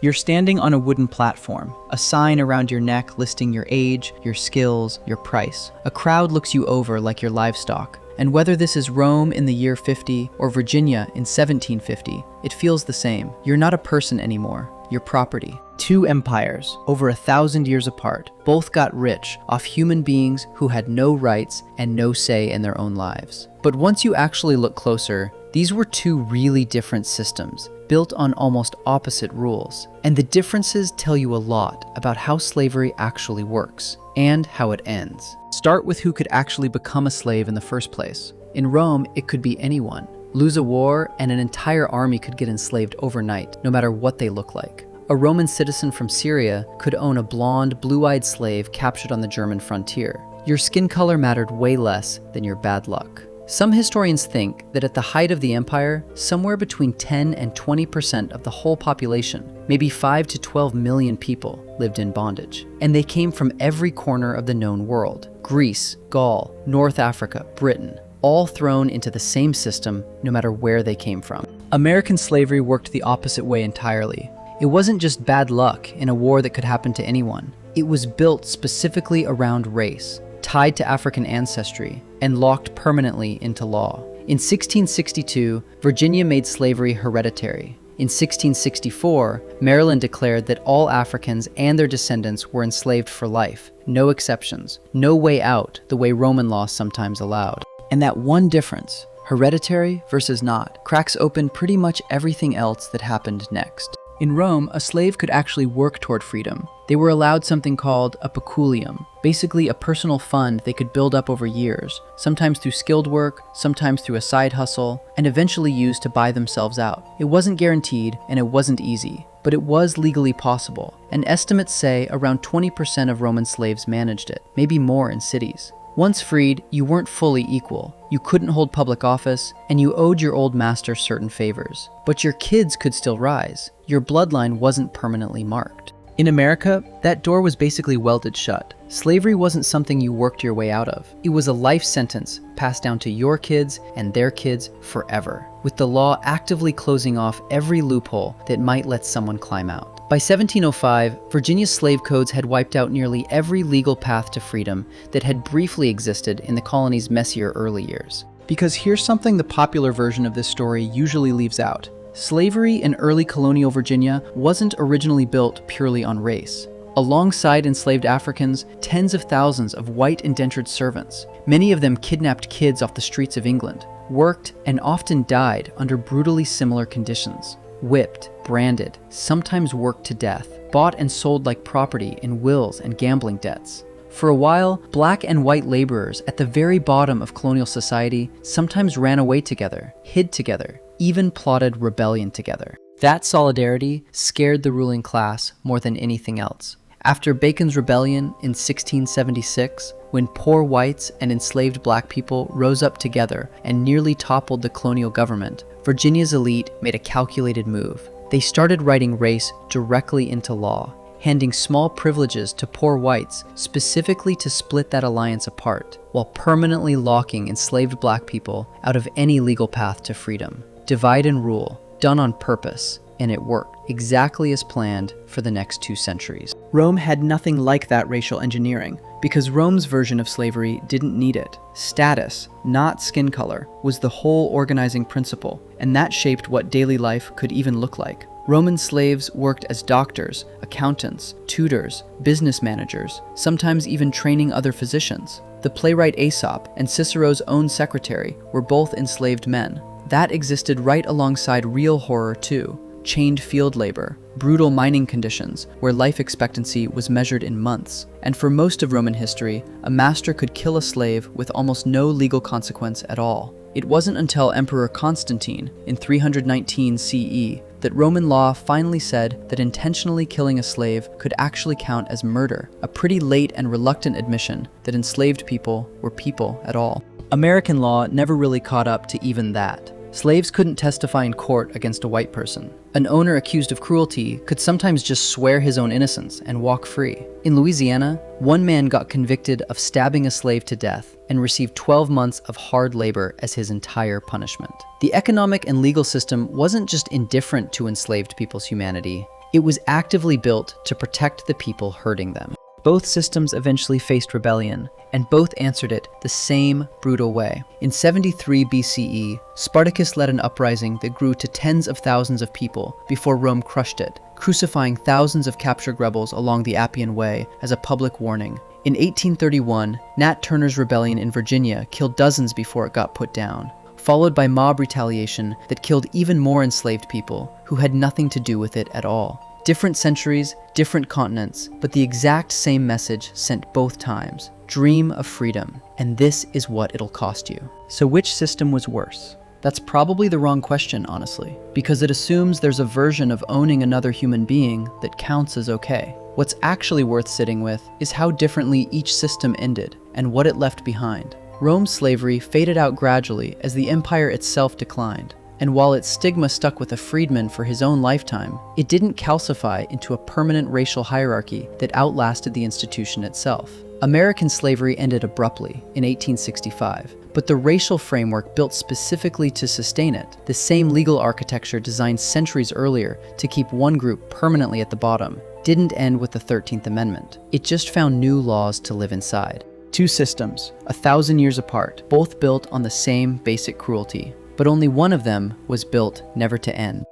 You're standing on a wooden platform, a sign around your neck listing your age, your skills, your price. A crowd looks you over like your livestock. And whether this is Rome in the year 50 or Virginia in 1750, it feels the same. You're not a person anymore, you're property. Two empires, over 1,000 years apart, both got rich off human beings who had no rights and no say in their own lives. But once you actually look closer, these were two really different systems, built on almost opposite rules. And the differences tell you a lot about how slavery actually works and how it ends. Start with who could actually become a slave in the first place. In Rome, it could be anyone. Lose a war and an entire army could get enslaved overnight, no matter what they look like. A Roman citizen from Syria could own a blonde, blue-eyed slave captured on the German frontier. Your skin color mattered way less than your bad luck. Some historians think that at the height of the empire, somewhere between 10 and 20% of the whole population, maybe 5 to 12 million people, lived in bondage. And they came from every corner of the known world. Greece, Gaul, North Africa, Britain, all thrown into the same system no matter where they came from. American slavery worked the opposite way entirely. It wasn't just bad luck in a war that could happen to anyone. It was built specifically around race, tied to African ancestry, and locked permanently into law. In 1662, Virginia made slavery hereditary. In 1664, Maryland declared that all Africans and their descendants were enslaved for life, no exceptions, no way out the way Roman law sometimes allowed. And that one difference, hereditary versus not, cracks open pretty much everything else that happened next. In Rome, a slave could actually work toward freedom. They were allowed something called a peculium, basically a personal fund they could build up over years, sometimes through skilled work, sometimes through a side hustle, and eventually use to buy themselves out. It wasn't guaranteed, and it wasn't easy, but it was legally possible. And estimates say around 20% of Roman slaves managed it, maybe more in cities. Once freed, you weren't fully equal. You couldn't hold public office, and you owed your old master certain favors. But your kids could still rise. Your bloodline wasn't permanently marked. In America, that door was basically welded shut. Slavery wasn't something you worked your way out of. It was a life sentence passed down to your kids and their kids forever, with the law actively closing off every loophole that might let someone climb out. By 1705, Virginia's slave codes had wiped out nearly every legal path to freedom that had briefly existed in the colony's messier early years. Because here's something the popular version of this story usually leaves out. Slavery in early colonial Virginia wasn't originally built purely on race. Alongside enslaved Africans, tens of thousands of white indentured servants, many of them kidnapped kids off the streets of England, worked and often died under brutally similar conditions. Whipped, branded, sometimes worked to death, bought and sold like property in wills and gambling debts. For a while, black and white laborers at the very bottom of colonial society sometimes ran away together, hid together, even plotted rebellion together. That solidarity scared the ruling class more than anything else. After Bacon's Rebellion in 1676, when poor whites and enslaved black people rose up together and nearly toppled the colonial government, Virginia's elite made a calculated move. They started writing race directly into law, handing small privileges to poor whites specifically to split that alliance apart, while permanently locking enslaved black people out of any legal path to freedom. Divide and rule, done on purpose, and it worked exactly as planned for the next 2 centuries. Rome had nothing like that racial engineering, because Rome's version of slavery didn't need it. Status, not skin color, was the whole organizing principle, and that shaped what daily life could even look like. Roman slaves worked as doctors, accountants, tutors, business managers, sometimes even training other physicians. The playwright Aesop and Cicero's own secretary were both enslaved men. That existed right alongside real horror too. Chained field labor, brutal mining conditions where life expectancy was measured in months. And for most of Roman history, a master could kill a slave with almost no legal consequence at all. It wasn't until Emperor Constantine in 319 CE that Roman law finally said that intentionally killing a slave could actually count as murder, a pretty late and reluctant admission that enslaved people were people at all. American law never really caught up to even that. Slaves couldn't testify in court against a white person. An owner accused of cruelty could sometimes just swear his own innocence and walk free. In Louisiana, one man got convicted of stabbing a slave to death and received 12 months of hard labor as his entire punishment. The economic and legal system wasn't just indifferent to enslaved people's humanity, It was actively built to protect the people herding them. Both systems eventually faced rebellion, and both answered it the same brutal way. In 73 BCE, Spartacus led an uprising that grew to tens of thousands of people before Rome crushed it, crucifying thousands of captured rebels along the Appian Way as a public warning. In 1831, Nat Turner's rebellion in Virginia killed dozens before it got put down, followed by mob retaliation that killed even more enslaved people who had nothing to do with it at all. Different centuries, different continents, but the exact same message sent both times. Dream of freedom, and this is what it'll cost you. So which system was worse? That's probably the wrong question, honestly, because it assumes there's a version of owning another human being that counts as okay. What's actually worth sitting with is how differently each system ended and what it left behind. Rome's slavery faded out gradually as the empire itself declined. And while its stigma stuck with a freedman for his own lifetime, it didn't calcify into a permanent racial hierarchy that outlasted the institution itself. American slavery ended abruptly in 1865, but the racial framework built specifically to sustain it, the same legal architecture designed centuries earlier to keep one group permanently at the bottom, didn't end with the 13th Amendment. It just found new laws to live inside. Two systems, 1,000 years apart, both built on the same basic cruelty. But only one of them was built never to end.